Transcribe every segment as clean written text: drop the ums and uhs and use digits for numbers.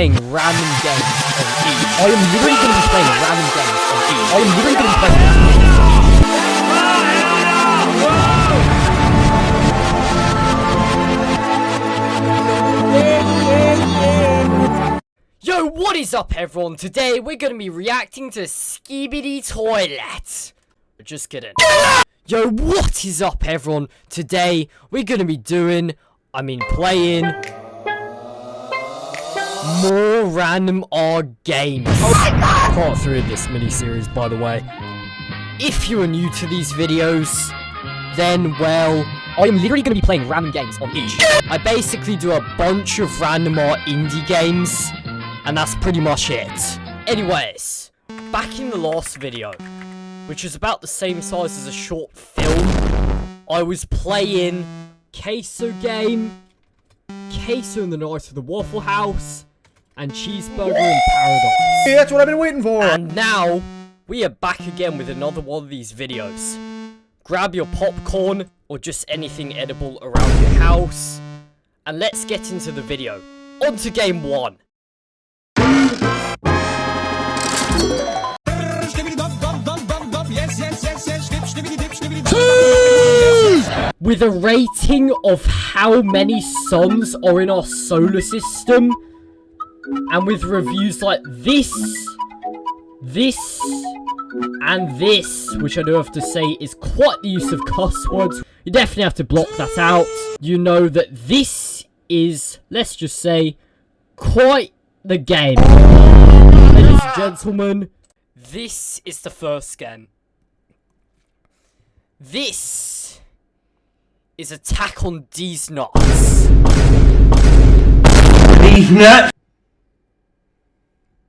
playing random games on E. I am literally going to be playing random games on E. I am literally going to be playing random games. Yo, what is up everyone? Today we're going to be reacting to Skibidi Toilet. Just kidding. Yo, what is up everyone? Today we're going to be playing more random odd games. Part 3 of this mini-series, by the way. If you are new to these videos, then, well, I am literally going to be playing random games on each. I basically do a bunch of random art indie games, and that's pretty much it. Anyways, back in the last video, which is about the same size as a short film, I was playing Queso Game, Queso in the Night of the Waffle House, and Cheeseburger in Paradise. Yeah, that's what I've been waiting for! And now, we are back again with another one of these videos. Grab your popcorn, or just anything edible around your house, and let's get into the video. On to game 1. With a rating of how many suns are in our solar system, and with reviews like this, and this, which I do have to say is quite the use of cuss words. You definitely have to block that out. You know that this is, let's just say, quite the game. Ladies and gentlemen, this is the first game. This is Attack on These Nuts. These nuts?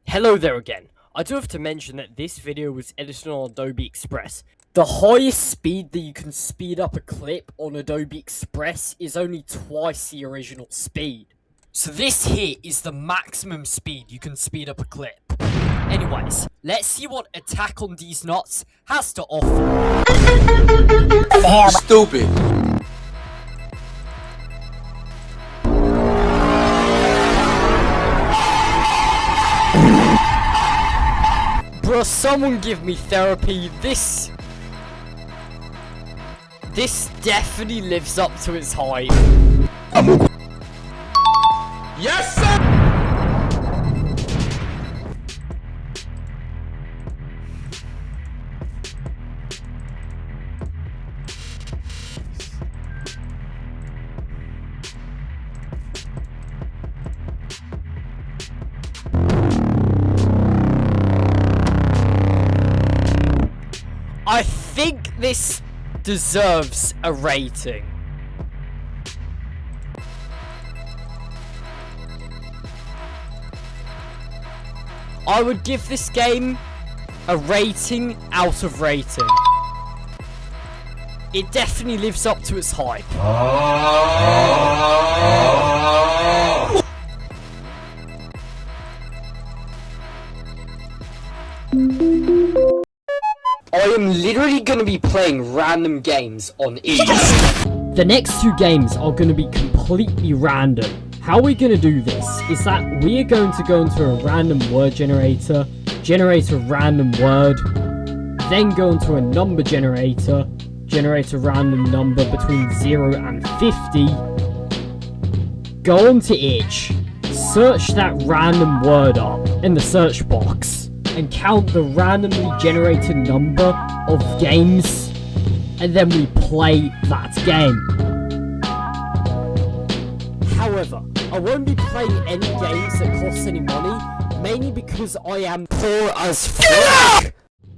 Hello there again. I do have to mention that this video was edited on Adobe Express. The highest speed that you can speed up a clip on Adobe Express is only twice the original speed. So this here is the maximum speed you can speed up a clip. Anyways, let's see what Attack on These Nuts has to offer. Stupid. Bruh, someone give me therapy. This definitely lives up to its hype. Yes, sir. I think this deserves a rating. I would give this game a rating out of rating. It definitely lives up to its hype. I am literally going to be playing random games on each. The next 2 games are going to be completely random. How we're going to do this is that we are going to go into a random word generator, generate a random word, then go into a number generator, generate a random number between 0 and 50, go onto itch, search that random word up in the search box, and count the randomly generated number of games, and then we play that game. However, I won't be playing any games that cost any money, mainly because I am poor as fuck.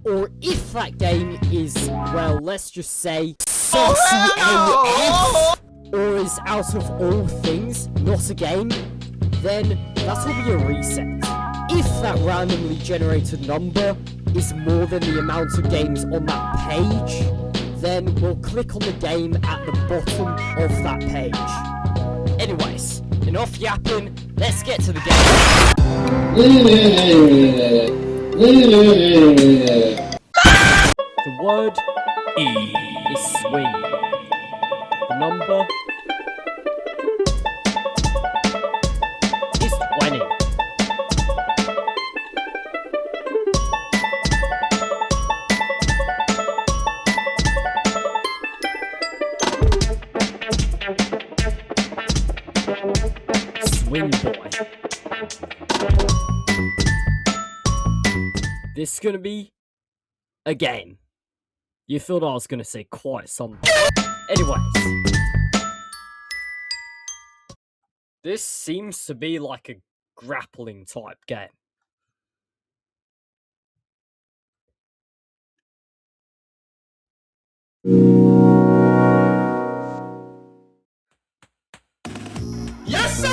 Or if that game is, well, let's just say, saucy AF, or is out of all things not a game, then that will be a reset. If that randomly generated number is more than the amount of games on that page, then we'll click on the game at the bottom of that page. Anyways, enough yapping, let's get to the game. The word is swing. The number is 20. it's gonna be a game. You thought I was gonna say quite something. Anyways, this seems to be like a grappling type game. Yes, sir!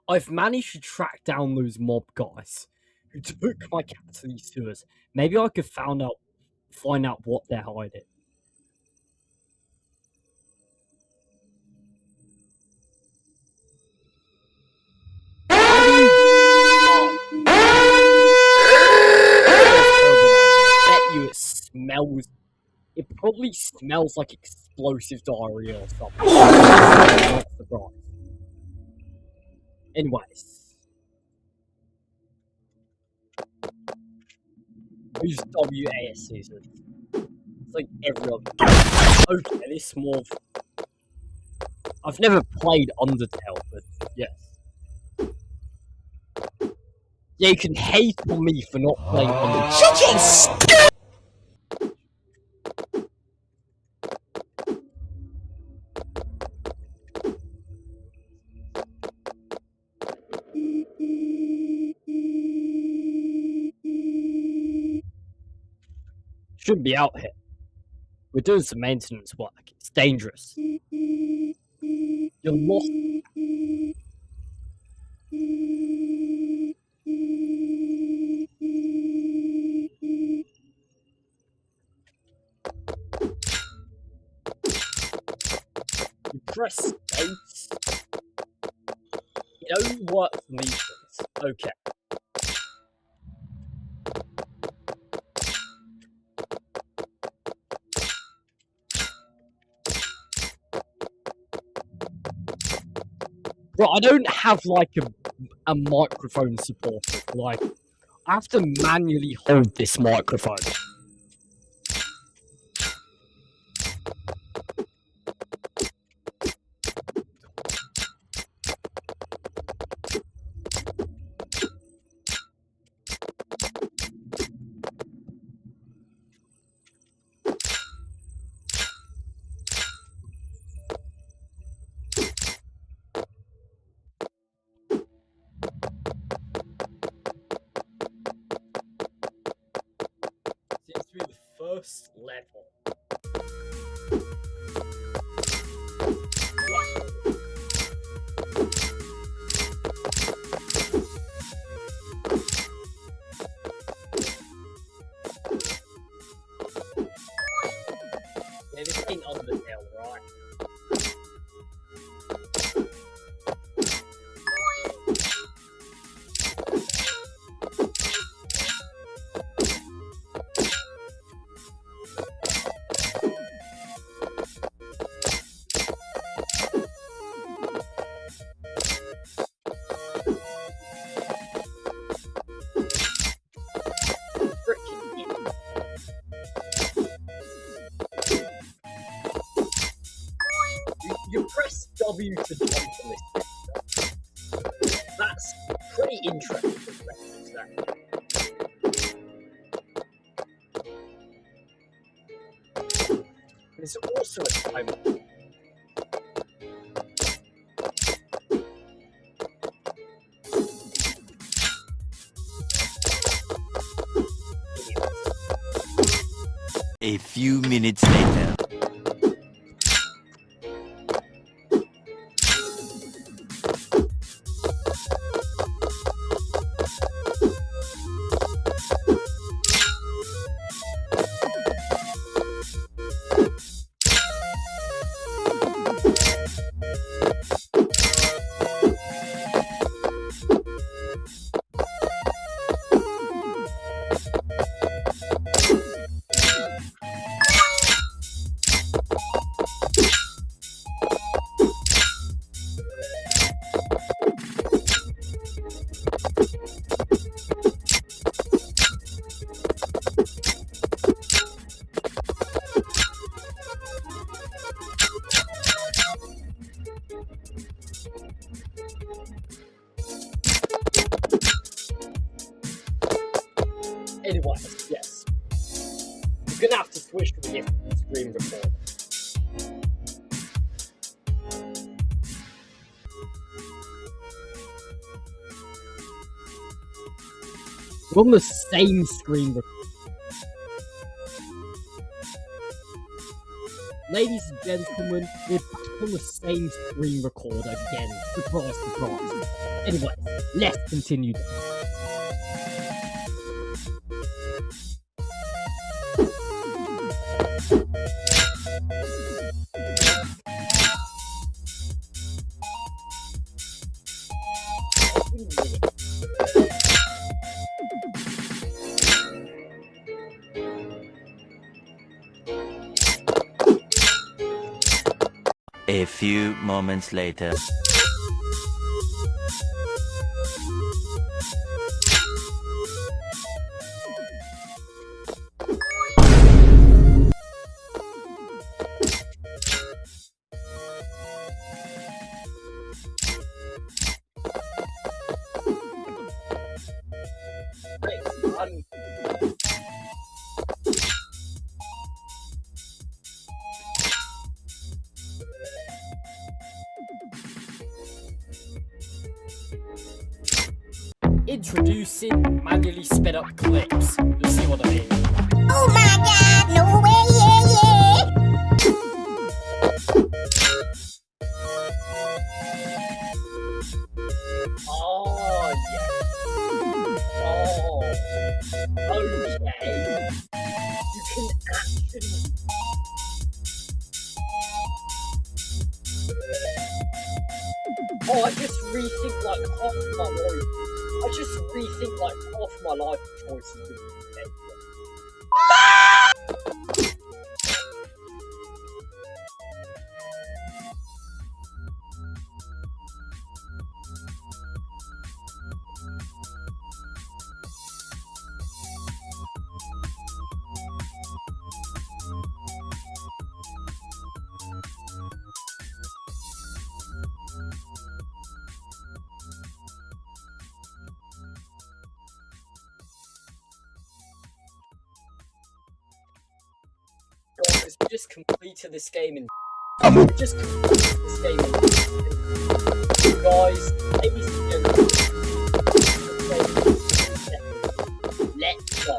I've managed to track down those mob guys who took my cat to these sewers. Maybe I could find out what they're hiding. Bet you it smells. It probably smells like explosive diarrhea or something. I'm not surprised. Anyways, who's WAS season? It's like every other. Okay, this more. I've never played Undertale, but yes. Yeah, you can hate on me for not playing Undertale. Shut your Shouldn't be out here. We're doing some maintenance work. It's dangerous. You're lost. You press space. It only works on these things. Okay. Bro, I don't have like a microphone supported. Like, I have to manually hold this microphone. Seems to be the first level. Yeah, this ain't Undertale, right? You press W to jump on this thing. That's pretty interesting. There's also a timer. A few minutes later. We're on the same screen. Ladies and gentlemen, we're back on the same screen recorder again. Surprise, surprise. Anyway, let's continue. A few moments later. Introducing manually sped up clips. You'll see what I mean. Oh my god, no way, yeah, yeah. Oh, yeah. Oh, okay. You can actually... Oh, I just rethink like half of my life. I just rethink like half of my life choices with this game. Guys, we just completed this game in... Just completed this game in... Guys, ladies and gentlemen, let's go.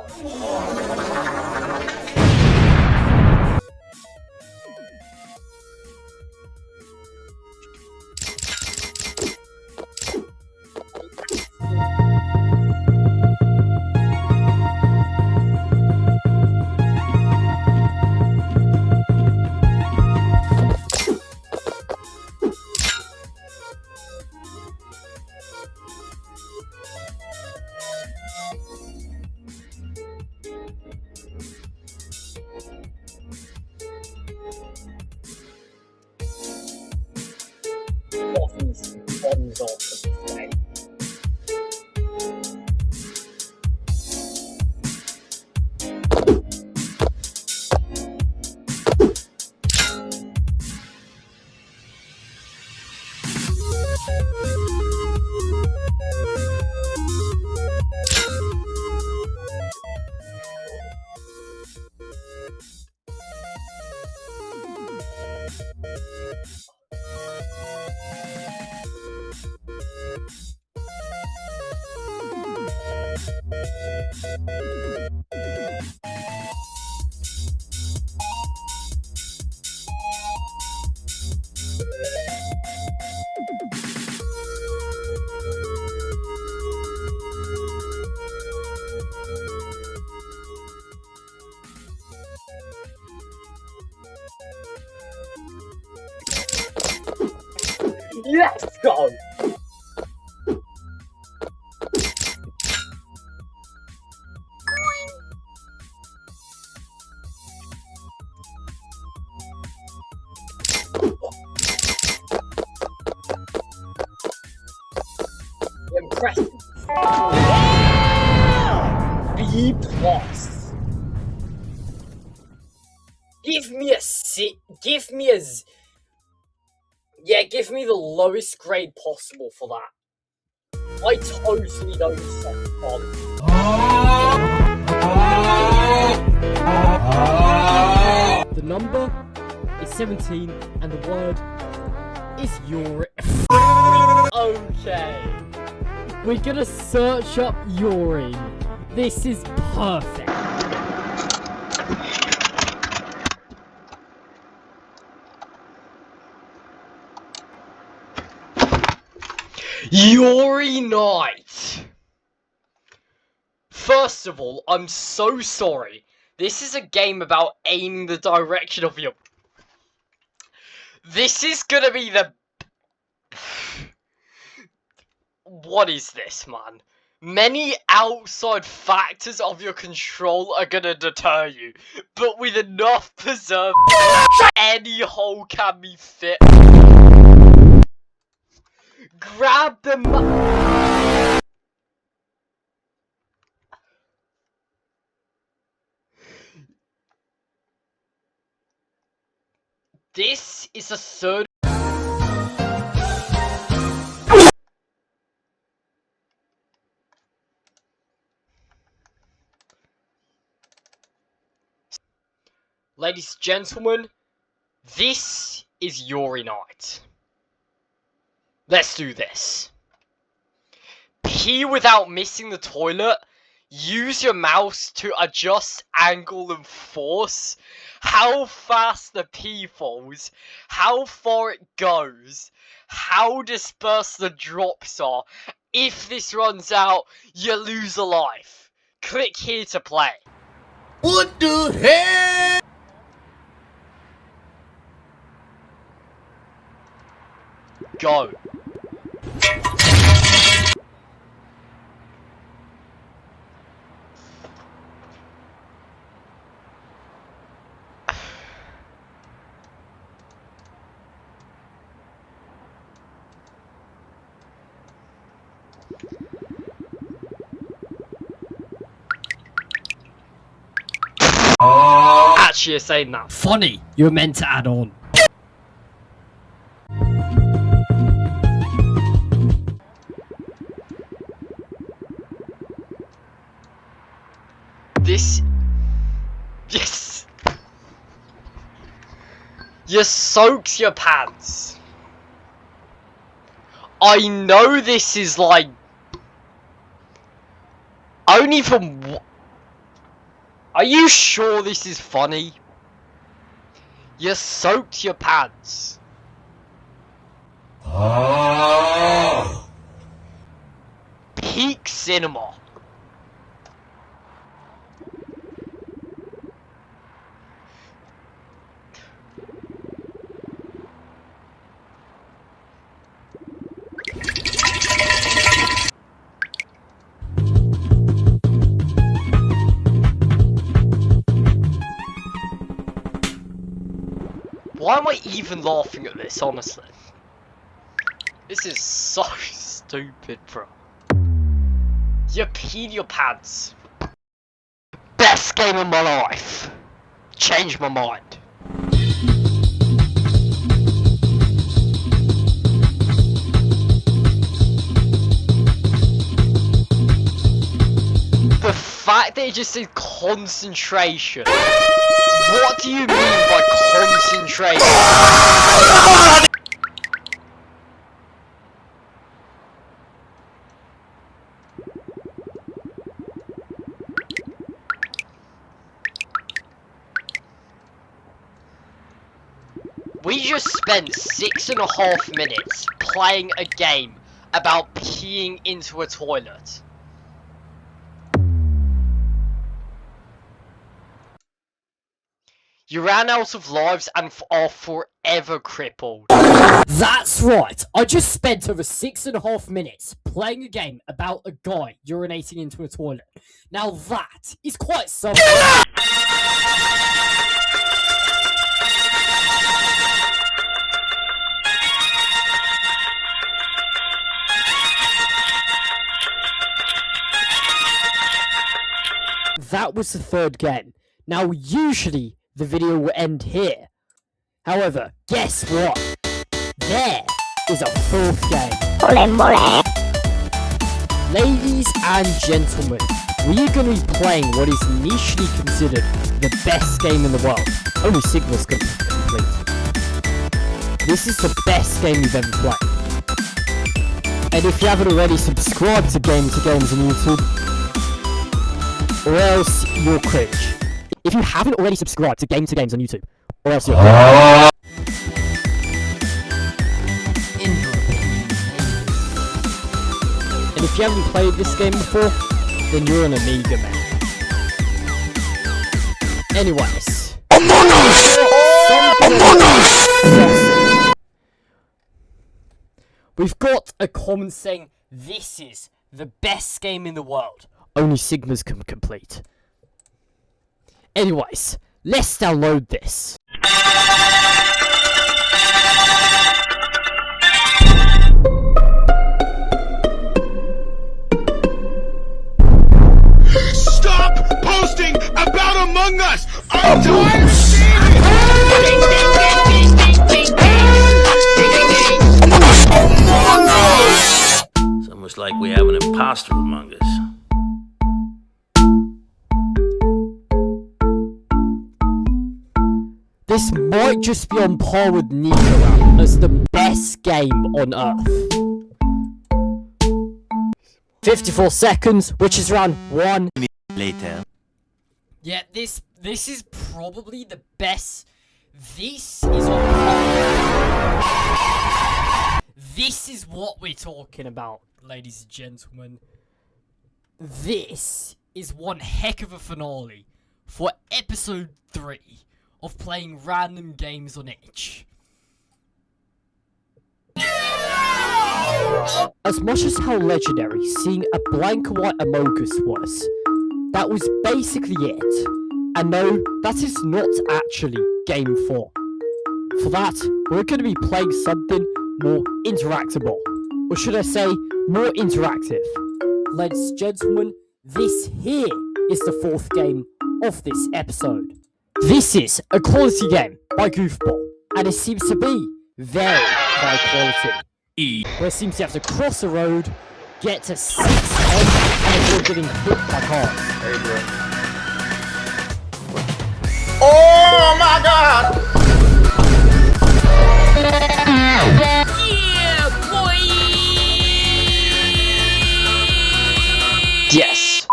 Bottoms off of this game. Let's go! Impressive. B plus. Give me a C. Give me a Z. Yeah, give me the lowest grade possible for that. I totally don't suck fun. The number is 17 and the word is your. Okay. We're gonna search up Yuri. This is perfect. Yuri Knight! First of all, I'm so sorry. This is a game about aiming the direction of your... This is gonna be the... What is this, man? Many outside factors of your control are gonna deter you, but with enough preserve, any hole can be fit. Grab the This is a third. Ladies and gentlemen, this is Yuri Knight. Let's do this. Pee without missing the toilet. Use your mouse to adjust angle and force. How fast the pee falls. How far it goes. How dispersed the drops are. If this runs out, you lose a life. Click here to play. What the hell? Go. Actually, you're saying that. Funny, you were meant to add on. This... Yes! You soaked your pants. I know this is like... Only from... Are you sure this is funny? You soaked your pants. Peak cinema. Why am I even laughing at this, honestly? This is so stupid, bro. You peed your pants. Best game of my life. Changed my mind. The fact that it just said concentration. What do you mean by concentration? We just spent 6.5 minutes playing a game about peeing into a toilet. You ran out of lives and are forever crippled. That's right, I just spent over 6.5 minutes playing a game about a guy urinating into a toilet. Now that is quite something. That was the third game. Now usually the video will end here. However, guess what? There is a fourth game. Ladies and gentlemen, we are going to be playing what is nichely considered the best game in the world. Only Sigma's going to complete. This is the best game you've ever played. And if you haven't already, subscribe to Games on YouTube. or else you're cringe. If you haven't already subscribed to Games on YouTube, or else you're And if you haven't played this game before, then you're an Amiga man. Anyways. Among Us! We've got a comment saying, this is the best game in the world. Only Sigmas can complete. Anyways, let's download this. Stop posting about Among Us! I'm tired of seeing it! It's almost like we have an imposter among us. This might just be on par with Nika as the best game on Earth. 54 seconds, which is around 1 Later. Yeah, this is probably the best. This is on par. This is what we're talking about, ladies and gentlemen. This is one heck of a finale for episode 3 of playing random games on Itch. As much as how legendary seeing a blank white Among Us was, that was basically it. And no, that is not actually Game 4. For that, we're going to be playing something more interactable. Or should I say, more interactive. Ladies and gentlemen, this here is the 4th game of this episode. This is a quality game by Goofball, and it seems to be very high quality. Where it seems you have to cross a road, get to 6 and avoid getting hit by cars. Hey, bro. Oh my god! Yeah, boy! Yes.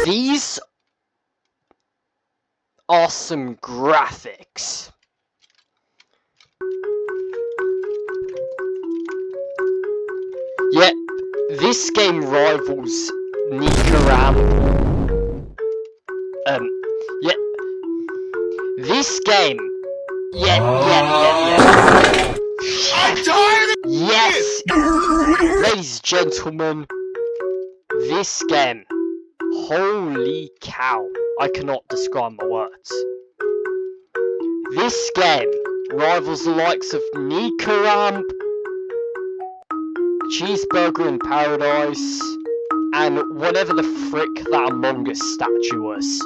These are some graphics. Yet, this game rivals Nika. Yeah. This game. Yeah. I'm tired of Yes! Ladies and gentlemen, this game. Holy cow. I cannot describe my words. This game rivals the likes of Nika, Cheeseburger in Paradise, and whatever the frick that Among Us statue was.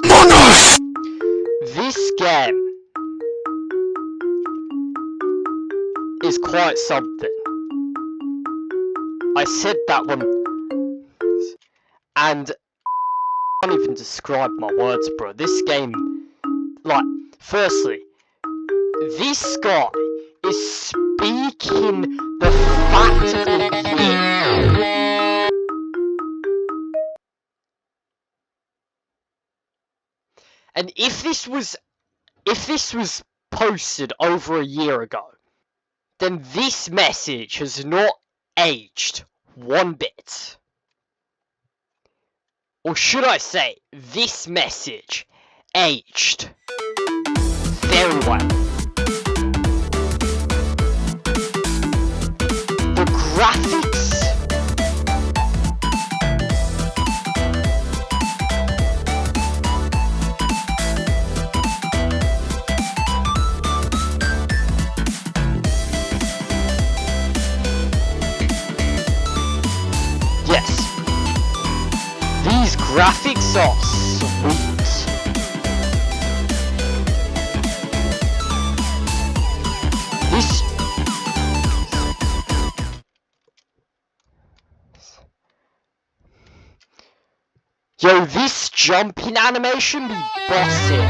This game is quite something. I said that one, and I can't even describe my words, bro. This game, like, firstly, this guy is speaking the fact of the year. And if this was posted over a year ago, then this message has not aged one bit. Or should I say, this message aged very well. The graphics. Yes. These graphics are sweet. This. Yo, this jumping animation be bossing.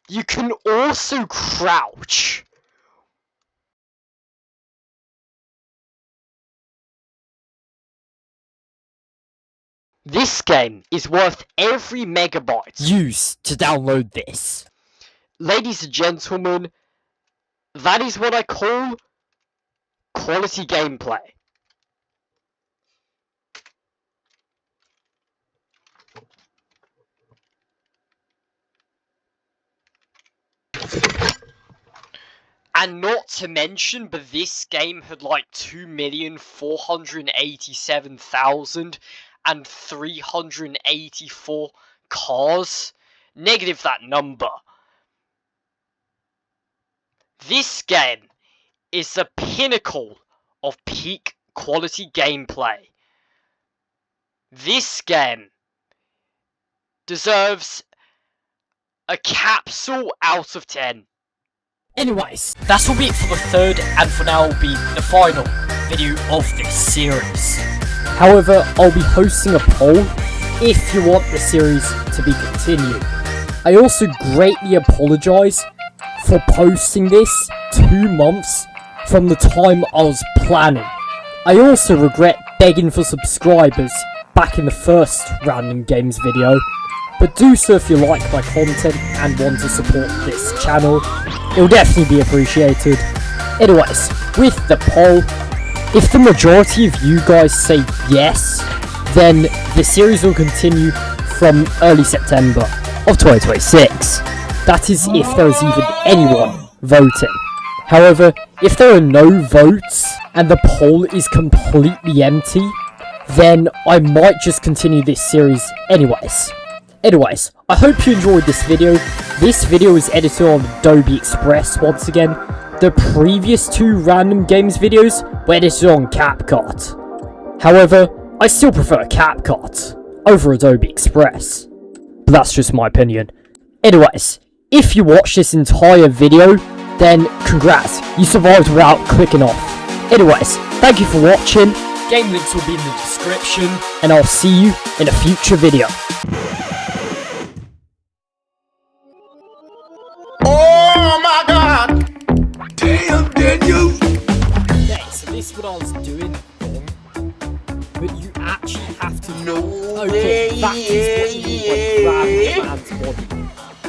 You can also crouch. This game is worth every megabyte used to download this. Ladies and gentlemen, that is what I call quality gameplay. And not to mention, but this game had like 2,487,384 cars. Negative that number. This game is the pinnacle of peak quality gameplay. This game deserves a capsule out of 10. Anyways, that will be it for the third and for now will be the final video of this series. However, I'll be hosting a poll if you want the series to be continued. I also greatly apologise for posting this 2 months from the time I was planning. I also regret begging for subscribers back in the first Random Games video, but do so if you like my content and want to support this channel. It will definitely be appreciated. Anyways, with the poll, if the majority of you guys say yes, then the series will continue from early September of 2026. That is if there is even anyone voting. However, if there are no votes and the poll is completely empty, then I might just continue this series anyways. Anyways, I hope you enjoyed this video. This video is edited on Adobe Express once again. The previous 2 Random Games videos were edited on CapCut. However, I still prefer CapCut over Adobe Express. But that's just my opinion. Anyways, if you watched this entire video, then congrats, you survived without clicking off. Anyways, thank you for watching. Game links will be in the description, and I'll see you in a future video. Oh my God! Damn, Daniel! Okay, so this is what I was doing wrong, but you actually have to know. Okay, that is what you do when grabbing a man's body.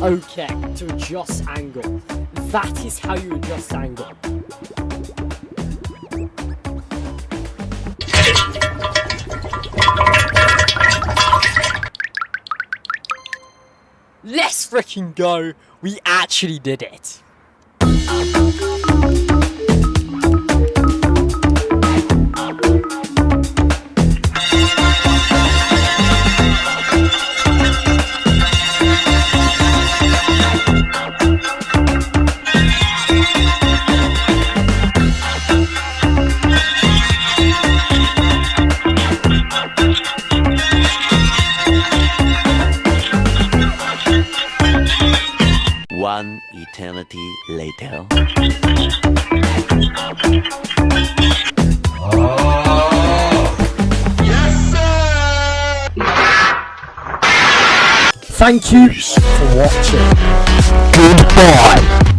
Okay, to adjust angle. That is how you adjust angle. Let's freaking go! We actually did it! One eternity later. Thank you for watching. Goodbye.